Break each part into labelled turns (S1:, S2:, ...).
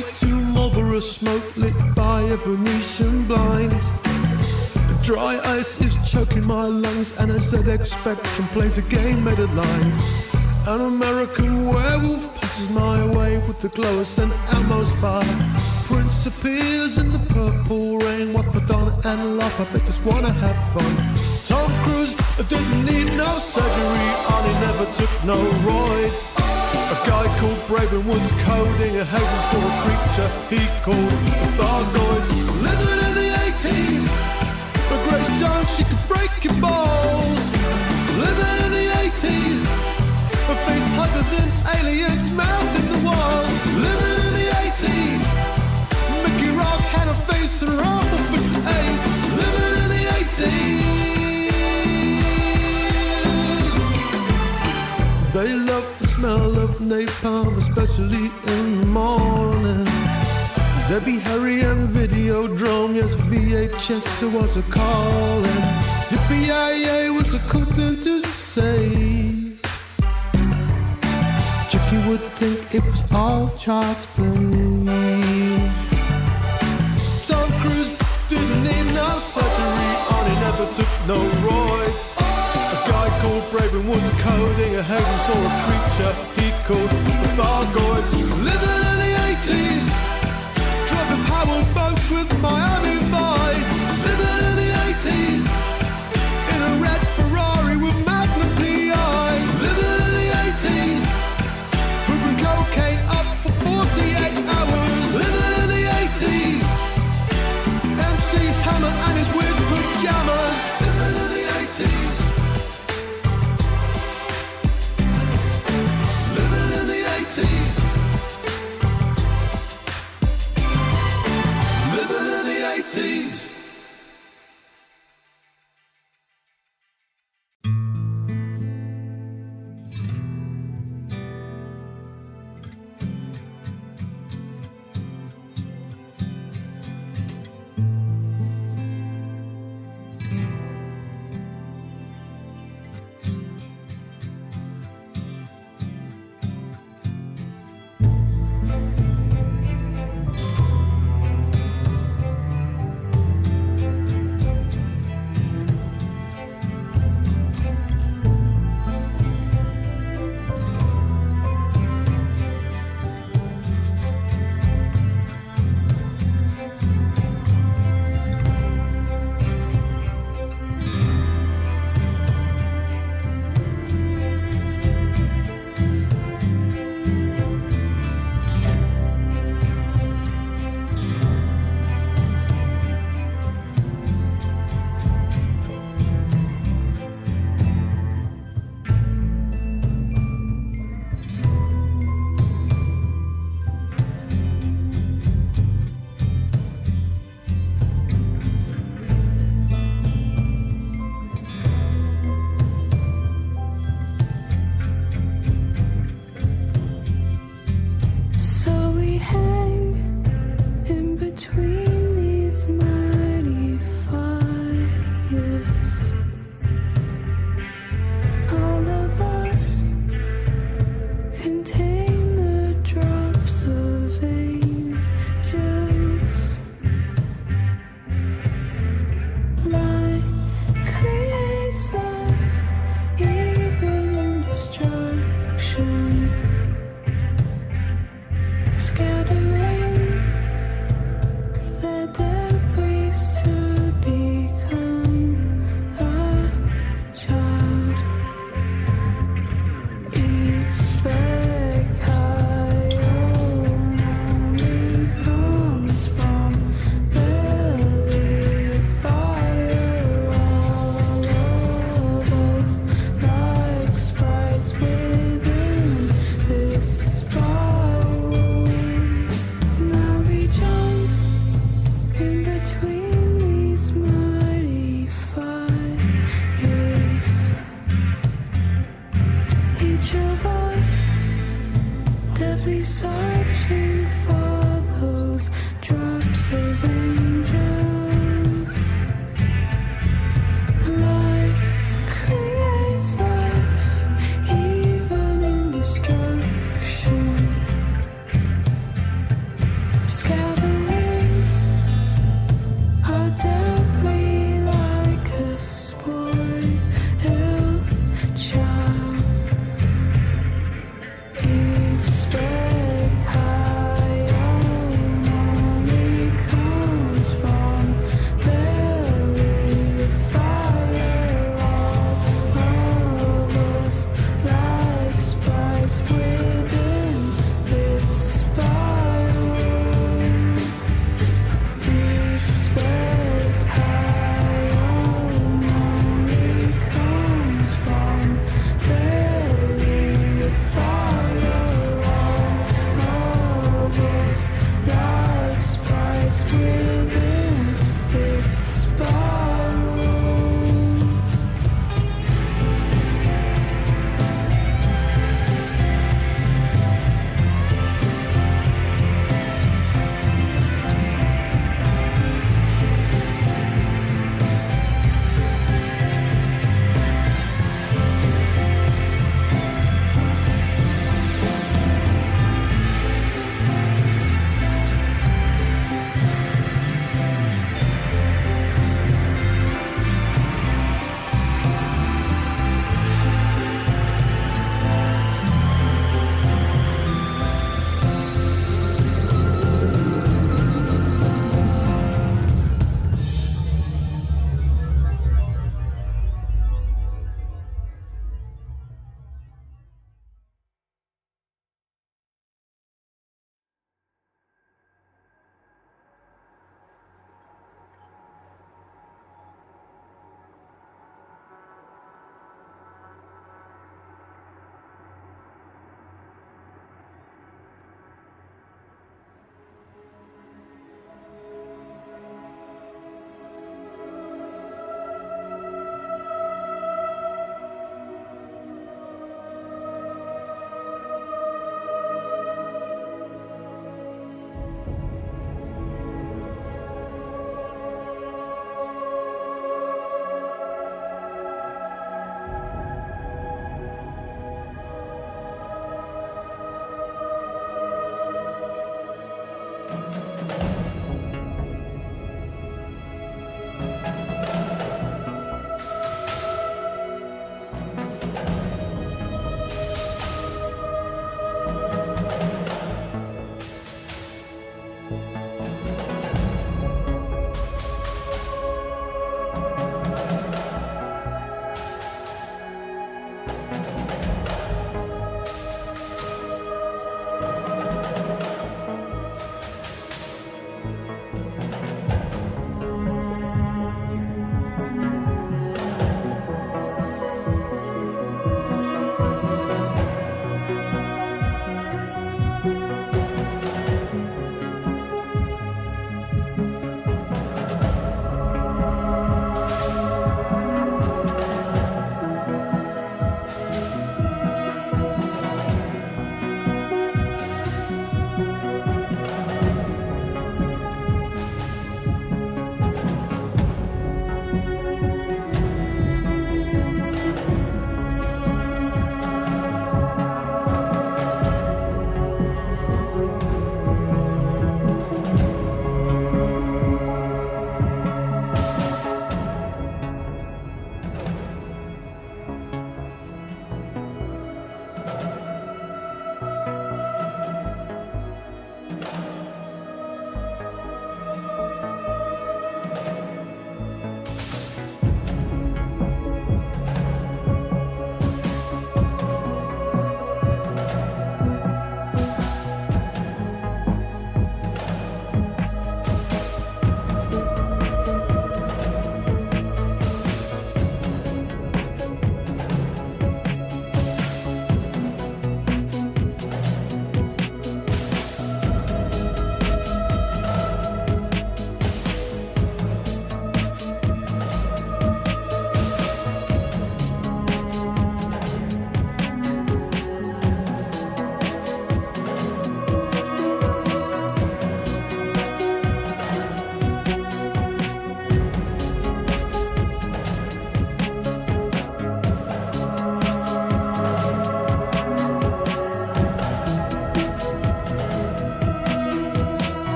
S1: way to Marlborough smoke lit by a Venetian blind. The dry ice is choking my lungs and a ZX Spectrum plays a game made of lines. An American werewolf passes my way with the glow of St. Elmo's fire. Prince appears in the purple rain, watch Madonna and laugh, but they just wanna have fun. Tom Cruise didn't need no surgery on, he never took no roids. A guy called Braben was coding a haven for a creature he called Thargoids. Living in the 80s, but Grace Jones, she could break your balls. Living in the 80s, but face huggers and aliens melting the walls. Living in the 80s, Mickey Rourke had a face and rumble with Ace. Living in the 80s, they loved the smell of napalm, especially in the morning. Debbie Harry and Videodrome, yes, VHS was a calling. Yippee-yi-yi was a cool thing to say. Chucky would think it was all child's play. Tom Cruise didn't need no surgery on, he never took no roids. A guy called Braben was coding a haven for a creature he called Thargoids. Living in the 80s, driving power boats with Miami Vice. Living in the 80s, in a red Ferrari with Magnum PI. Living in the 80s, hoovering cocaine up for 48 hours. Living in the 80s, MC Hammer and his weird pajamas. Living in the 80s, living in the 80s.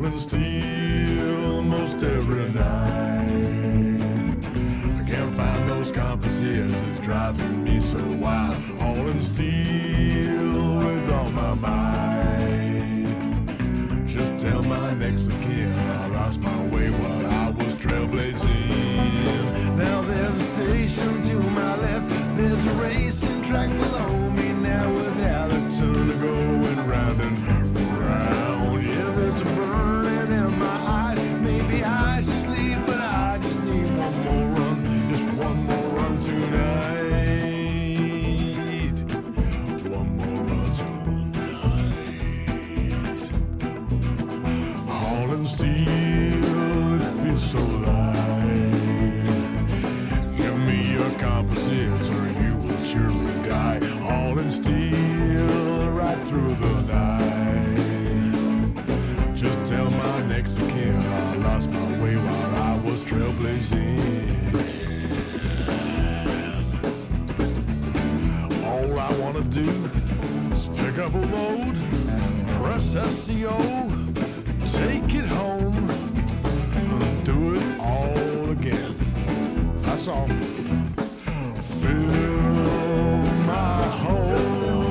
S1: hauling steel most every night. I can't find those composites, it's driving me so wild. Hauling steel with all my might. Just tell my next of kin I lost my way while I was trailblazing. Now there's a station to my left, there's a racing track below me. Now without a turn to going round and round. Yeah, there's a burning in my eyes. Maybe I should sleep, but I just need one more run, just one more run tonight. One more run tonight. Hauling steel, it feels so light. Give me your composites or you will surely die. Hauling steel right through the night. Just tell my next of kin I lost my way while I was trailblazing. All I wanna do is pick up a load, press SCO, take it home, and do it all again. That's all. Fill my hole,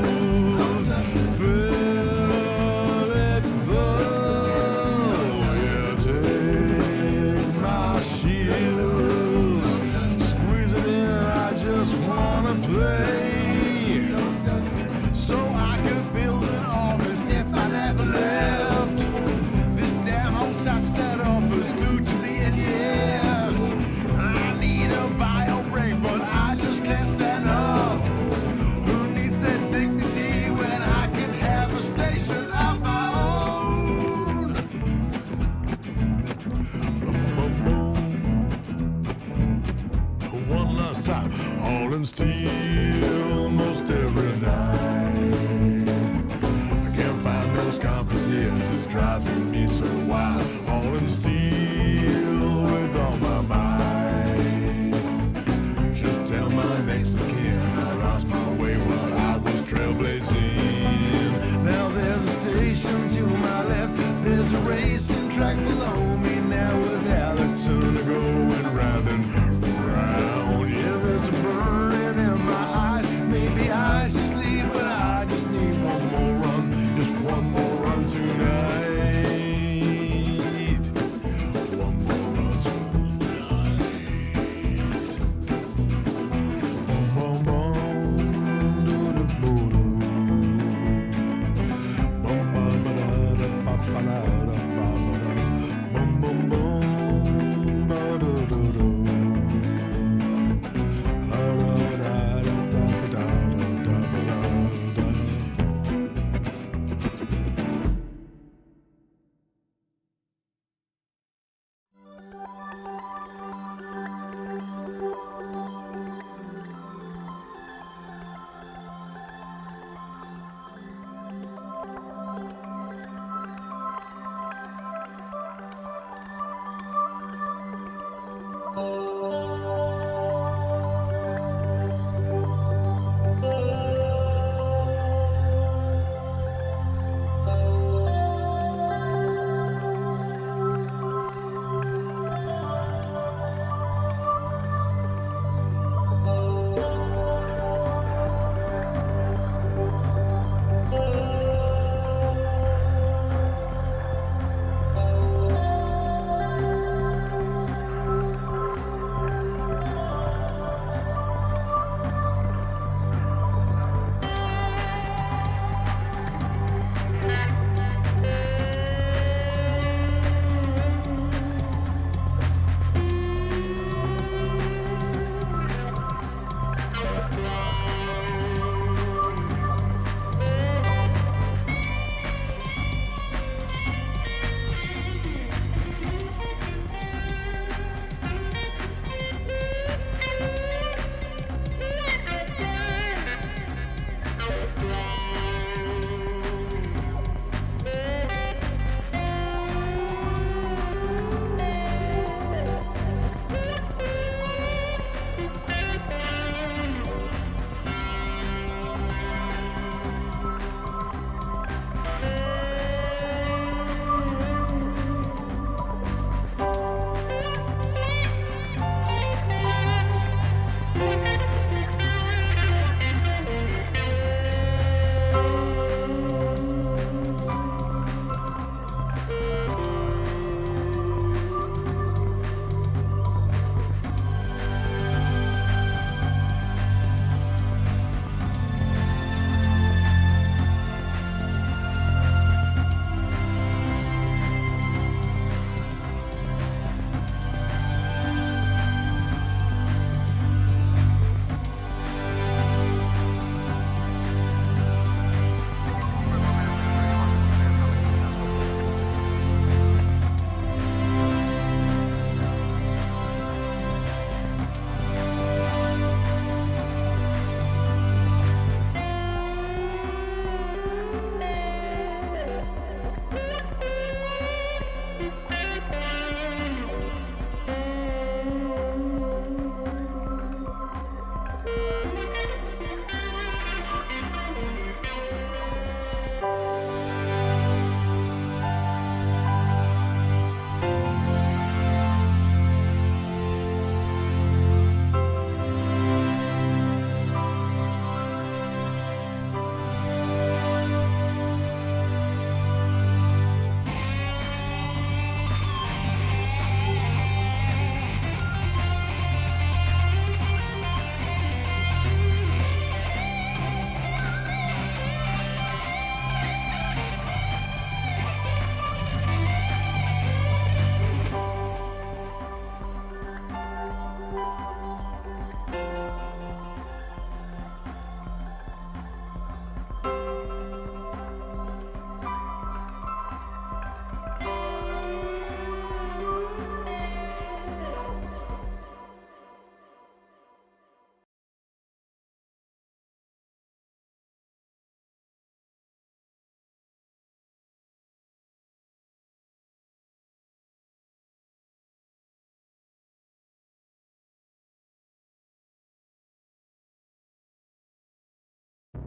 S1: fill it full. Yeah, take my shields, squeeze it in. I just wanna play, so I could build an office if I never left. This damn house I set up is glued to me, and yes, I need a bio break, but I just can't stand up. Who needs that dignity when I can have a station of my own? One last time, hauling steel most every night. I can't find those composites, it's driving me so wild. Hauling steel with all my might. Just tell my next of kin I lost my way while I was trailblazing. Now there's a station to my left, there's a racing track below me. Now without a turn to going round and round. Yeah, there's a burning in my eyes. Maybe I should sleep, but I just need one more run, just one more run tonight.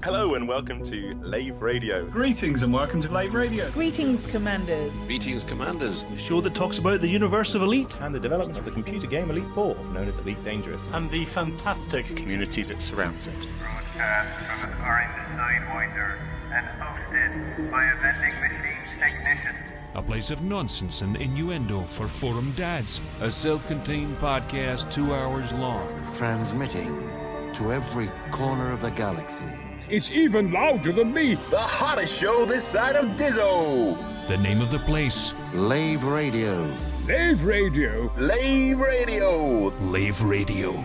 S2: Hello and welcome to Lave Radio.
S3: Greetings and welcome to Lave Radio.
S4: Greetings, Commanders.
S5: Greetings, Commanders.
S3: The show that talks about the universe of Elite
S6: and the development of the computer game Elite 4, known as Elite Dangerous,
S3: and the fantastic
S7: community that surrounds it.
S8: Broadcast from a current Sidewinder and hosted by a vending machine technician.
S9: A place of nonsense and innuendo for forum dads.
S5: A self-contained podcast 2 hours long.
S10: Transmitting to every corner of the galaxy.
S11: It's even louder than me.
S12: The hottest show this side of Dizzo.
S9: The name of the place.
S10: Lave Radio.
S11: Lave Radio.
S12: Lave Radio.
S9: Lave Radio.
S8: Lave Radio.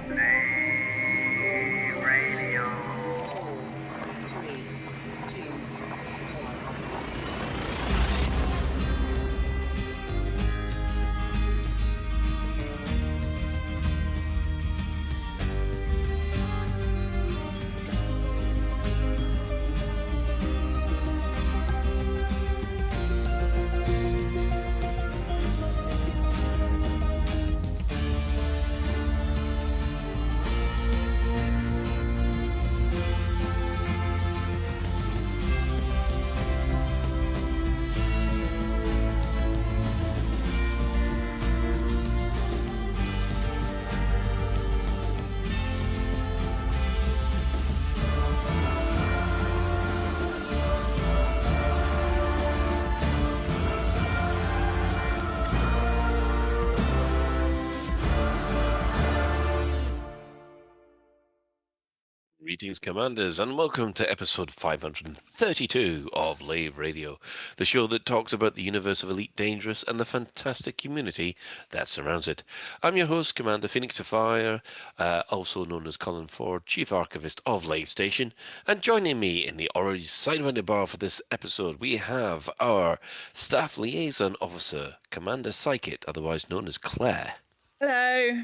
S5: Greetings, Commanders, and welcome to episode 532 of Lave Radio, the show that talks about the universe of Elite Dangerous and the fantastic community that surrounds it. I'm your host, Commander Phoenix of Fire, also known as Colin Ford, Chief Archivist of Lave Station, and joining me in the Orange Sidewinder Bar for this episode, we have our Staff Liaison Officer, Commander Psychic, otherwise known as Claire.
S4: Hello.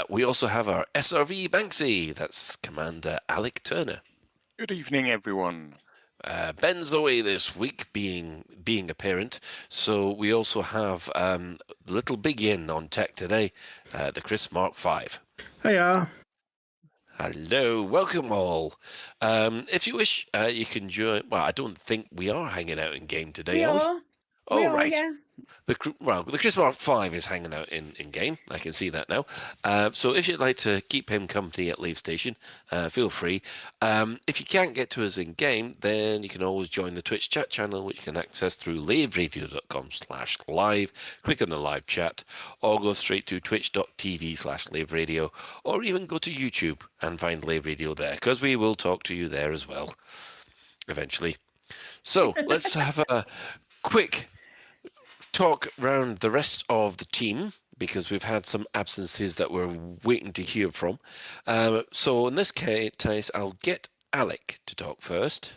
S5: We also have our SRV Banksy, that's Commander Alec Turner.
S7: Good evening, everyone.
S5: Ben's away this week, being a parent, so we also have little big in on tech today, the Chris Mark V.
S11: Hiya.
S5: Hello, welcome all. If you wish, you can join. Well, I don't think we are hanging out in game today.
S4: We
S5: are we?
S4: are.
S5: Oh,
S4: we are,
S5: right.
S4: yeah.
S5: The Chris Mark V is hanging out in game. I can see that now. So if you'd like to keep him company at Lave Station, feel free. If you can't get to us in game, then you can always join the Twitch chat channel, which you can access through laveradio.com/live. Click on the live chat, or go straight to twitch.tv/laveradio, or even go to YouTube and find Lave Radio there, because we will talk to you there as well, eventually. So let's have a quick talk round the rest of the team, because we've had some absences that we're waiting to hear from. So in this case, I'll get Alec to talk first.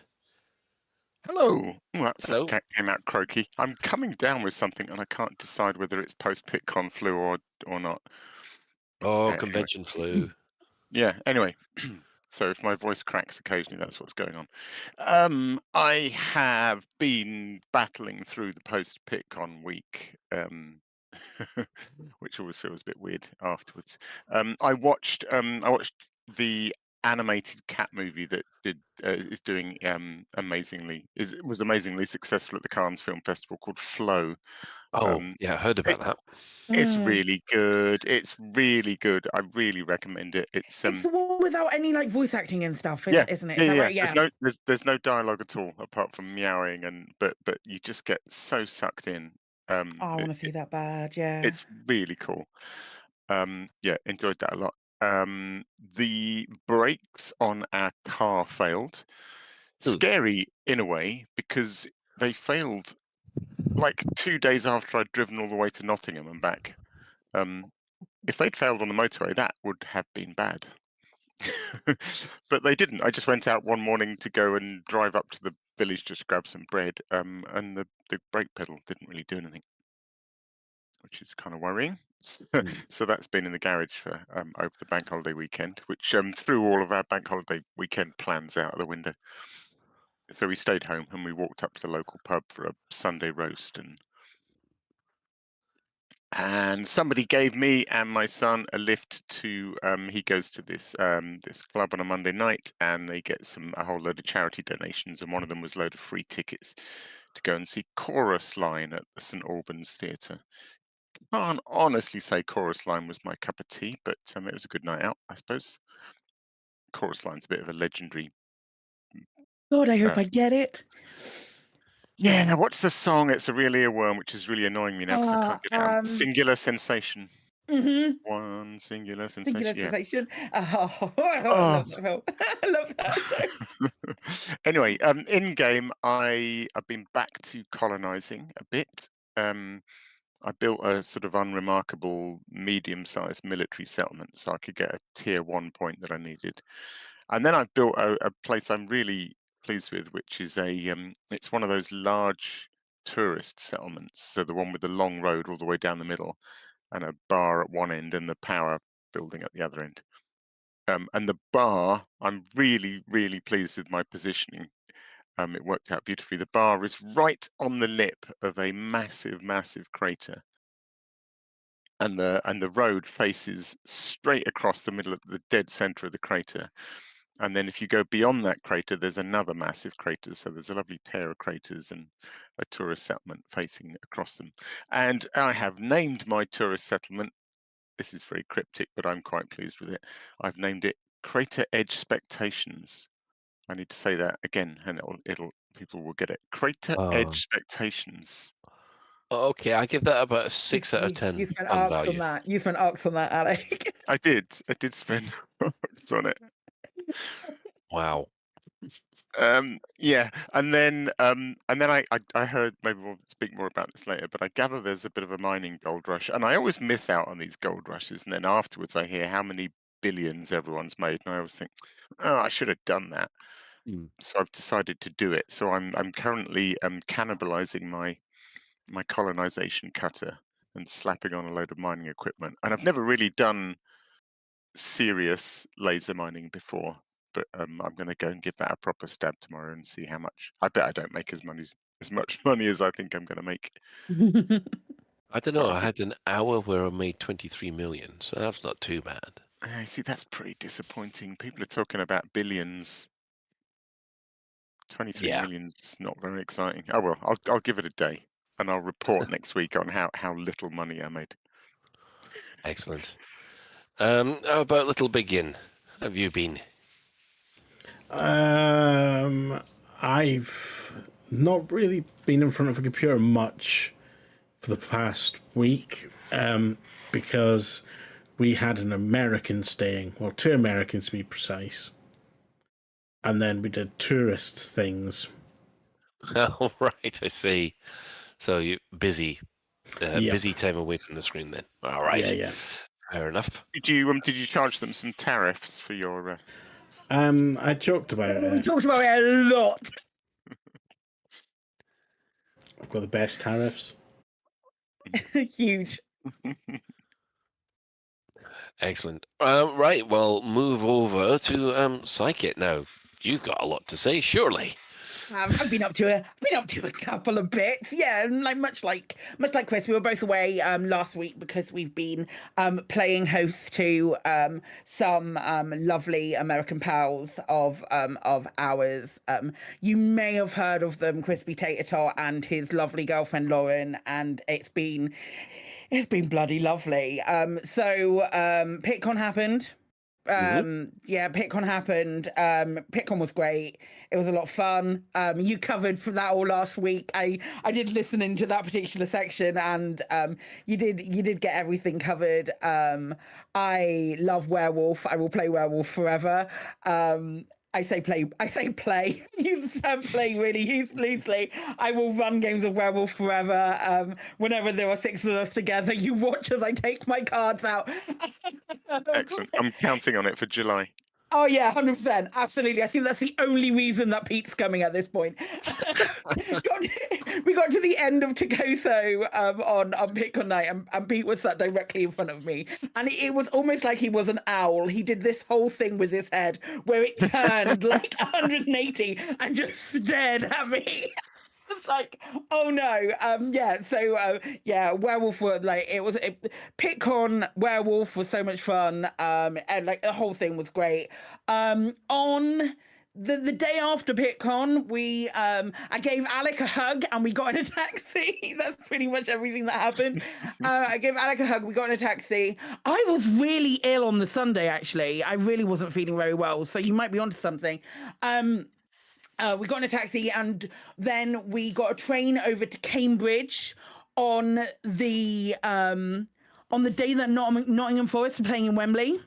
S7: Hello. Well,
S5: Hello.
S7: That came out croaky. I'm coming down with something and I can't decide whether it's post-PitCon flu or not.
S5: Oh, convention flu.
S7: Yeah, anyway. So if my voice cracks occasionally, that's what's going on. I have been battling through the post-PitCon week, which always feels a bit weird afterwards. I watched the animated cat movie that is doing was amazingly successful at the Cannes Film Festival, called Flow.
S5: Oh, yeah, I heard about that.
S7: It's really good. It's really good. I really recommend it.
S4: It's the one without any like voice acting and stuff, isn't it?
S7: Yeah.
S4: Right? Yeah.
S7: There's no dialogue at all apart from meowing, but you just get so sucked in.
S4: I want to see that bad. Yeah.
S7: It's really cool. Enjoyed that a lot. The brakes on our car failed. Scary in a way, because they failed like 2 days after I'd driven all the way to Nottingham and back. If they'd failed on the motorway, that would have been bad. But they didn't. I just went out one morning to go and drive up to the village just to grab some bread, and the brake pedal didn't really do anything, which is kind of worrying. So that's been in the garage for over the bank holiday weekend, which threw all of our bank holiday weekend plans out of the window. So we stayed home and we walked up to the local pub for a Sunday roast and And somebody gave me and my son a lift to. He goes to this club on a Monday night, and they get a whole load of charity donations. And one of them was a load of free tickets to go and see Chorus Line at the St Albans Theatre. Can't honestly say Chorus Line was my cup of tea, but it was a good night out, I suppose. Chorus Line's a bit of a legendary.
S4: God, I hope I get it.
S7: Yeah, what's the song? It's a real earworm, which is really annoying me now because I can't get it out. Singular Sensation. One singular sensation.
S4: Singular sensation. Oh, I love that film. I love that.
S7: Anyway, in game, I've been back to colonizing a bit. I built a sort of unremarkable medium-sized military settlement so I could get a tier 1 point that I needed. And then I've built a place I'm really pleased with, which is it's one of those large tourist settlements. So the one with the long road all the way down the middle and a bar at one end and the power building at the other end. And the bar, I'm really, really pleased with my positioning. It worked out beautifully. The bar is right on the lip of a massive, massive crater. And the road faces straight across the middle of the dead center of the crater. And then if you go beyond that crater, there's another massive crater. So there's a lovely pair of craters and a tourist settlement facing across them. And I have named my tourist settlement. This is very cryptic, but I'm quite pleased with it. I've named it Crater Edge Spectations. I need to say that again, and people will get it. Crater Edge Spectations.
S5: Okay, I give that about a 6 out of 10.
S4: You spent arcs on that. You spent arcs on that, Alec.
S7: I did spend arcs on it.
S5: Wow.
S7: Yeah, and then I heard, maybe we'll speak more about this later, but I gather there's a bit of a mining gold rush, and I always miss out on these gold rushes, and then afterwards I hear how many billions everyone's made, and I always think, oh, I should have done that. So I've decided to do it. So I'm currently cannibalizing my colonization cutter and slapping on a load of mining equipment, and I've never really done serious laser mining before. But I'm going to go and give that a proper stab tomorrow and see how much. I bet I don't make as much money as I think I'm going to make.
S5: I don't know. I had an hour where I made 23 million, so that's not too bad.
S7: I see. That's pretty disappointing. People are talking about billions. 23 million's not very exciting. Oh well, I'll give it a day, and I'll report next week on how little money I made.
S5: Excellent. How about Little Begin? Have you been?
S13: I've not really been in front of a computer much for the past week because we had an American staying, well, 2 Americans to be precise, and then we did tourist things.
S5: Oh, right, I see. So you're busy. Busy time away from the screen then. All right.
S13: Yeah.
S5: Fair enough.
S7: Did you charge them some tariffs for your?
S13: I joked about it.
S4: We talked about it a lot.
S13: I've got the best tariffs.
S4: Huge.
S5: Excellent. Right, well, move over to Psychit now. You've got a lot to say, surely.
S4: I've been up to a couple of bits, yeah. And much like Chris, we were both away last week because we've been playing host to some lovely American pals of ours. You may have heard of them, Crispy Tater Tot and his lovely girlfriend Lauren, and it's been bloody lovely. So PitCon happened. PitCon happened. PitCon was great. It was a lot of fun. You covered for that all last week. I did listen into that particular section, and you did get everything covered. I love Werewolf. I will play Werewolf forever. I say play. Use the term play really loosely. I will run games of Werewolf forever. Whenever there are 6 of us together, you watch as I take my cards out.
S7: Excellent. I'm counting on it for July.
S4: Oh yeah, 100%, absolutely. I think that's the only reason that Pete's coming at this point. We got to the end of Tokoso on PitCon night, and Pete was sat directly in front of me, and it was almost like he was an owl. He did this whole thing with his head where it turned like 180 and just stared at me. It's like, oh no, yeah. So yeah, werewolf were like PitCon werewolf was so much fun, and like the whole thing was great. On the day after PitCon, I gave Alec a hug and we got in a taxi. That's pretty much everything that happened. I gave Alec a hug, we got in a taxi. I was really ill on the Sunday, actually. I really wasn't feeling very well, so you might be onto something. We got in a taxi and then we got a train over to Cambridge on the day that Nottingham Forest were playing in Wembley.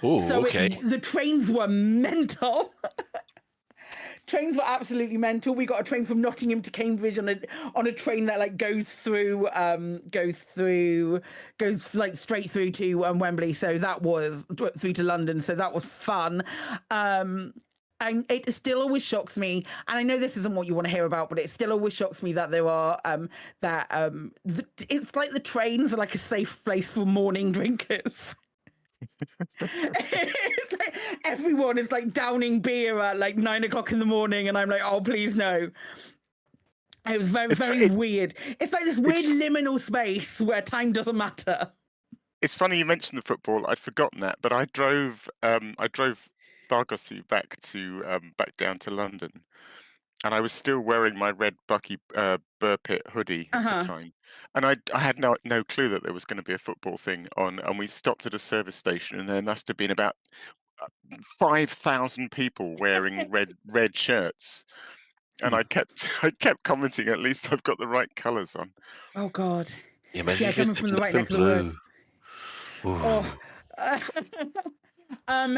S5: Oh,
S4: so
S5: okay.
S4: The trains were mental. Trains were absolutely mental. We got a train from Nottingham to Cambridge on a train that like goes like straight through to Wembley. So that was through to London. So that was fun. And it still always shocks me, and I know this isn't what you want to hear about, but it still always shocks me that there are it's like the trains are like a safe place for morning drinkers. It's like everyone is like downing beer at like 9 o'clock in the morning, and I'm like, oh please no. It was very weird. It's like this weird liminal space where time doesn't matter.
S7: It's funny you mentioned the football. I'd forgotten that, but I drove Thargosu back down to London, and I was still wearing my red Bucky Burpit hoodie at the time, and I had no clue that there was going to be a football thing on. And we stopped at a service station, and there must have been about 5,000 people wearing red shirts, and I kept commenting, at least I've got the right colours on.
S4: Oh God!
S5: Yeah, imagine
S4: coming from the right neck of the woods. Oh.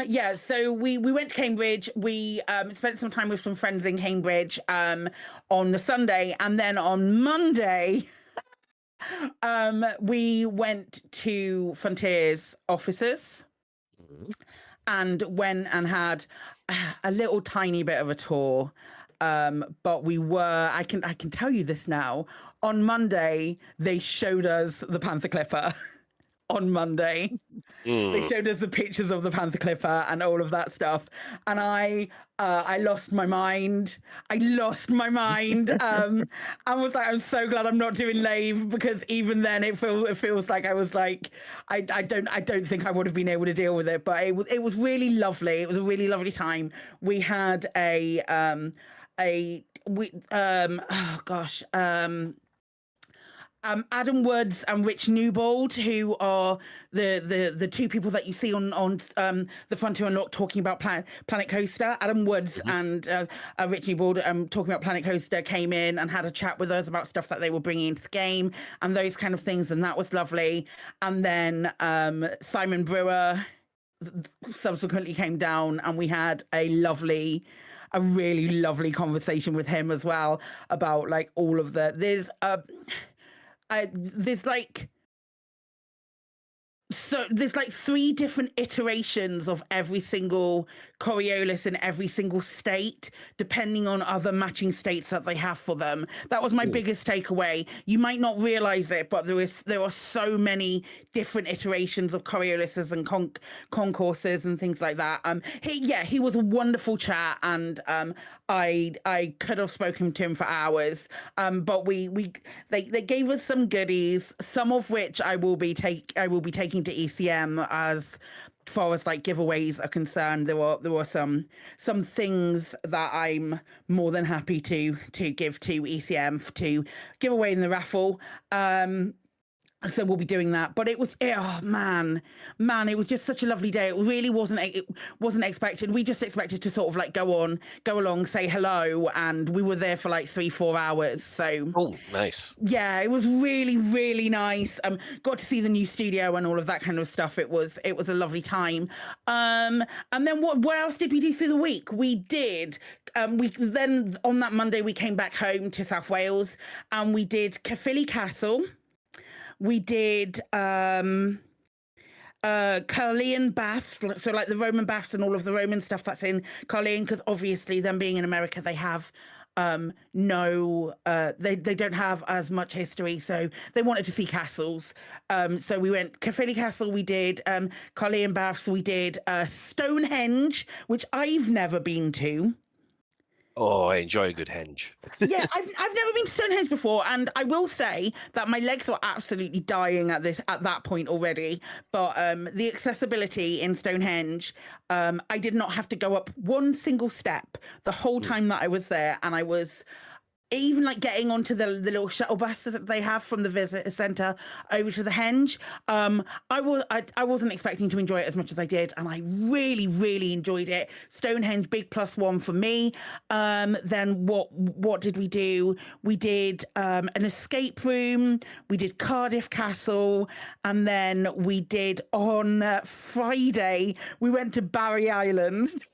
S4: Yeah, so we went to Cambridge. We spent some time with some friends in Cambridge on the Sunday, and then on Monday we went to Frontier's offices and went and had a little tiny bit of a tour. But I can tell you this now. On Monday, they showed us the Panther Clipper. On Monday, they showed us the pictures of the Panther Clipper and all of that stuff, and I lost my mind. I was like, I'm so glad I'm not doing Lave, because even then it feels like I was like, I don't think I would have been able to deal with it. But it was really lovely. It was a really lovely time. We had Adam Woods and Rich Newbold, who are the two people that you see on the Frontier Unlocked talking about Planet Coaster. Adam Woods and Rich Newbold talking about Planet Coaster came in and had a chat with us about stuff that they were bringing into the game and those kind of things, and that was lovely. And then Simon Brewer subsequently came down, and we had a really lovely conversation with him as well about like all of there's like 3 different iterations of every single Coriolis in every single state, depending on other matching states that they have for them. That was my biggest takeaway. You might not realize it, but there are so many different iterations of Coriolises and concourses and things like that. He was a wonderful chat, and I could have spoken to him for hours. But they gave us some goodies, some of which I will be taking to ECM as far as like giveaways are concerned. There were some things that I'm more than happy to give to ECM to give away in the raffle. So we'll be doing that. But it was, oh man, it was just such a lovely day. It really wasn't expected. We just expected to sort of like go along, say hello, and we were there for like 3-4 hours. So
S5: nice.
S4: Yeah, it was really, really nice. Got to see the new studio and all of that kind of stuff. It was a lovely time. And then what else did we do through the week? We did. We then on that Monday we came back home to South Wales, and we did Caerphilly Castle. We did Carleon baths, so like the Roman baths and all of the Roman stuff that's in Carleon, because obviously them being in America, they have they don't have as much history, so they wanted to see castles. So we went Caerphilly Castle, we did Carleon baths, we did Stonehenge, which I've never been to.
S5: Oh, I enjoy a good henge.
S4: Yeah, I've never been to Stonehenge before, and I will say that my legs were absolutely dying at that point already. But the accessibility in Stonehenge, I did not have to go up one single step the whole time that I was there, and I was even like getting onto the little shuttle buses that they have from the visitor centre over to the henge. I wasn't expecting to enjoy it as much as I did, and I really enjoyed it. Stonehenge, big +1 for me. Then what did we do? We did an escape room. We did Cardiff Castle, and then we did on Friday we went to Barry Island.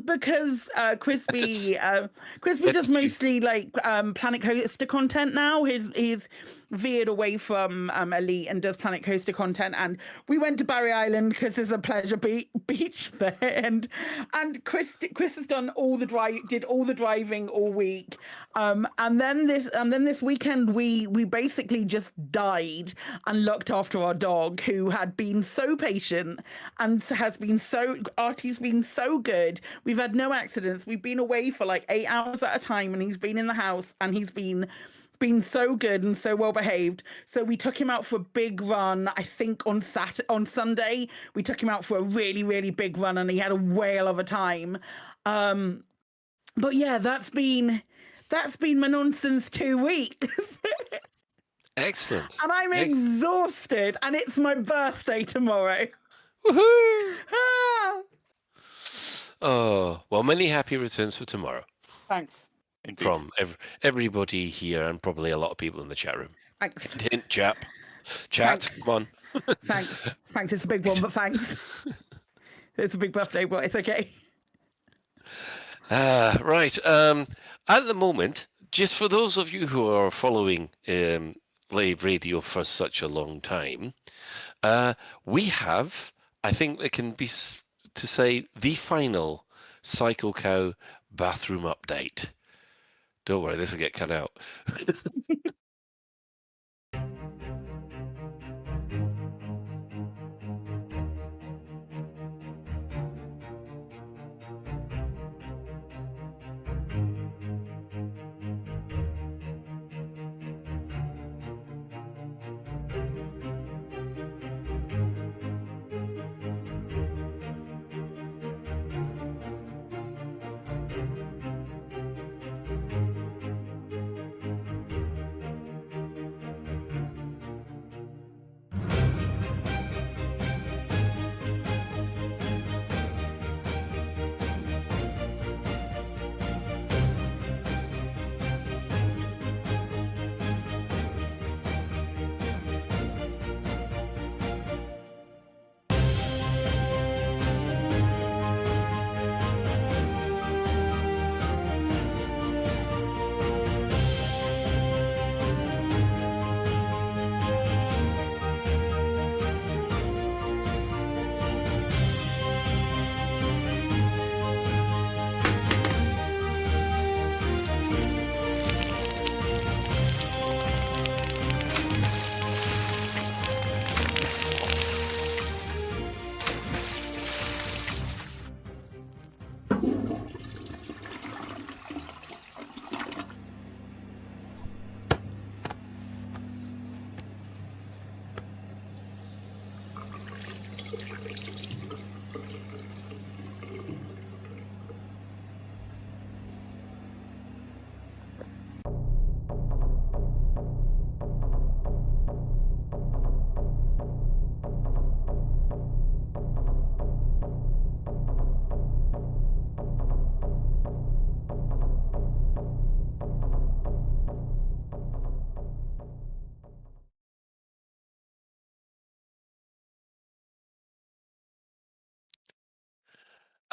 S4: Because Crispy does mostly like Planet Coaster content now. He's veered away from Elite and does Planet Coaster content, and we went to Barry Island because there's a pleasure beach there, and Chris has done did all the driving all week, and then this weekend we basically just died and looked after our dog, who had been so patient and Artie's been so good. We've had no accidents. We've been away for like 8 hours at a time, and he's been in the house, and he's been so good and so well behaved. So we took him out for a big run. I think on Sunday we took him out for a really big run, and he had a whale of a time. But yeah, that's been my nonsense 2 weeks.
S5: Excellent.
S4: And I'm exhausted, and it's my birthday tomorrow.
S5: Woohoo!
S4: Ah!
S5: Oh, well, many happy returns for tomorrow.
S4: Thanks.
S7: Indeed.
S5: From everybody here and probably a lot of people in the chat room.
S4: Thanks.
S5: Hint, chat,
S4: Thanks.
S5: come on.
S4: Thanks. It's a big one, but thanks. It's a big birthday, but it's okay.
S5: Right. At the moment, just for those of you who are following Lave Radio for such a long time, we have, I think it can be to say, the final Psycho Cow bathroom update. Don't worry, this will get cut out.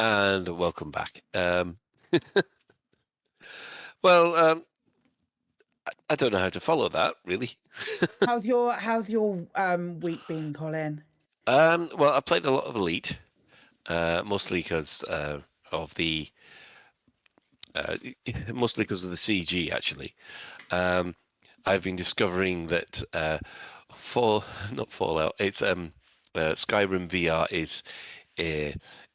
S5: And welcome back. Well, I don't know how to follow that, really.
S4: How's your week been, Colin?
S5: Well, I played a lot of Elite, mostly because of the CG. Actually, I've been discovering that not Fallout. It's Skyrim VR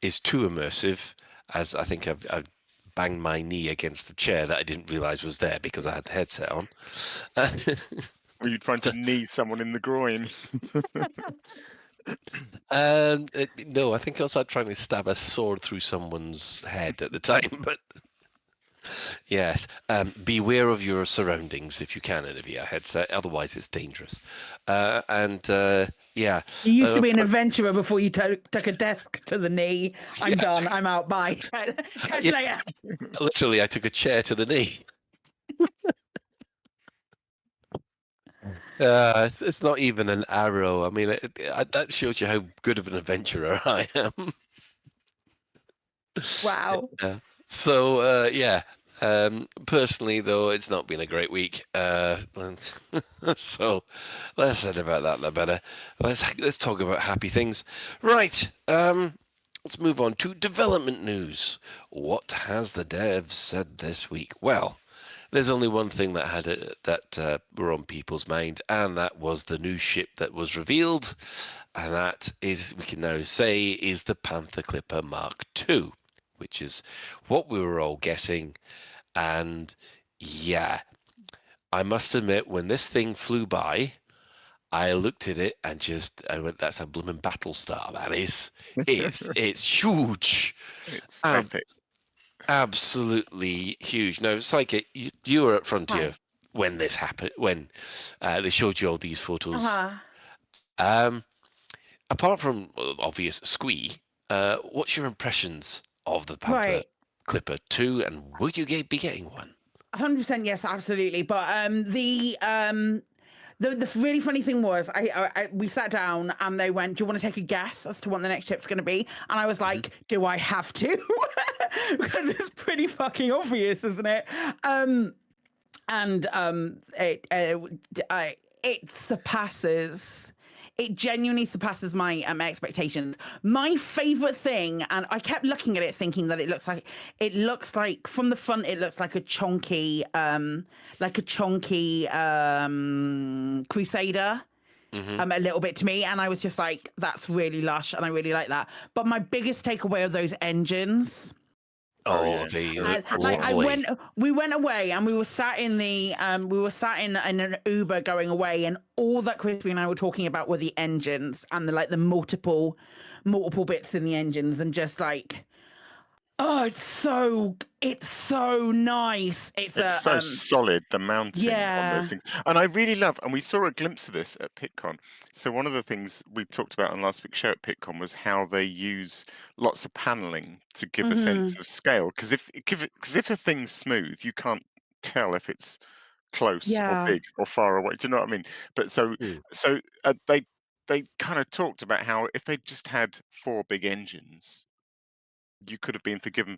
S5: is too immersive, as I think I've banged my knee against the chair that I didn't realise was there because I had the headset on.
S7: Were you trying to knee someone in the groin?
S5: No, I think I was trying to stab a sword through someone's head at the time, but yes, beware of your surroundings if you can in a VR headset, otherwise it's dangerous. Yeah.
S4: You used to be an adventurer before you took a desk to the knee. I'm done. I'm out. Bye. Catch you later.
S5: Literally, I took a chair to the knee. It's not even an arrow. I mean, that shows you how good of an adventurer I am.
S4: Wow.
S5: So, yeah. Personally, though, it's not been a great week. So less said about that, the better. Let's talk about happy things. Right. Let's move on to development news. What has the devs said this week? Well, there's only one thing that had that were on people's mind, and that was the new ship that was revealed, and that is, we can now say, is the Panther Clipper Mark II, which is what we were all guessing. And yeah, I must admit, when this thing flew by, I looked at it and I went, "That's a blooming battle star. That is. It's huge.
S7: It's epic."
S5: Absolutely huge. Now, Psychic, you were at Frontier when this happened, when they showed you all these photos. Apart from obvious squee, what's your impressions of the Panther Clipper 2, and would you be getting one?
S4: 100% yes, absolutely. But the really funny thing was, we sat down and they went, "Do you want to take a guess as to what the next ship's going to be?" And I was like, "Do I have to?" Because it's pretty fucking obvious, isn't it? It surpasses. It genuinely surpasses my expectations. My favorite thing, and I kept looking at it thinking that it looks like from the front, it looks like a chonky Crusader. A little bit to me, and I was just like, that's really lush, and I really like that. But my biggest takeaway of those engines.
S5: They look lovely.
S4: We went away and we were sat in an Uber going away, and all that Crispy and I were talking about were the engines and the multiple bits in the engines, and just like, oh, it's so nice. It's
S7: so solid, the mounting on those things. And I really love, and we saw a glimpse of this at PitCon. So one of the things we talked about on last week's show at PitCon was how they use lots of paneling to give a sense of scale. Because if a thing's smooth, you can't tell if it's close or big or far away. Do you know what I mean? But they kind of talked about how if they just had 4 big engines, you could have been forgiven